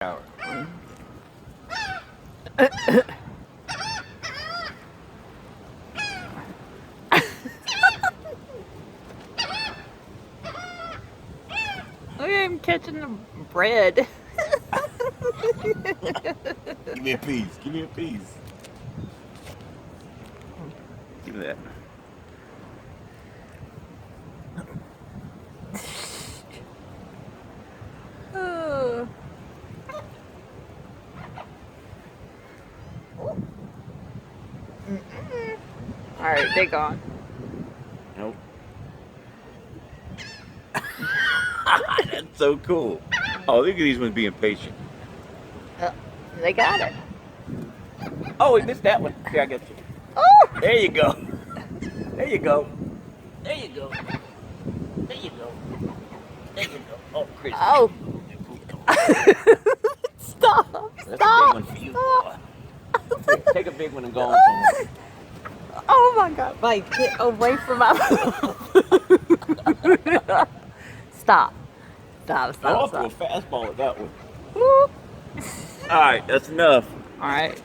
Hour. Look at him catching the bread. Give me a piece. Give me a piece. Give me that. Oh. All right, they're gone. Nope. That's so cool. Oh, look at these ones being patient. They got it. Oh, we missed that one. Here, I got you. Oh! There you go. There you go. There you go. There you go. There you go. Oh, Chris. Oh. Stop! That's Stop! a big one for you. Stop! Here, take a big one and go on somewhere. Oh my God, Mike, get away from my Stop. Stop, Go stop, off to a stop. fastball with that one. Woo. All right, that's enough. All right.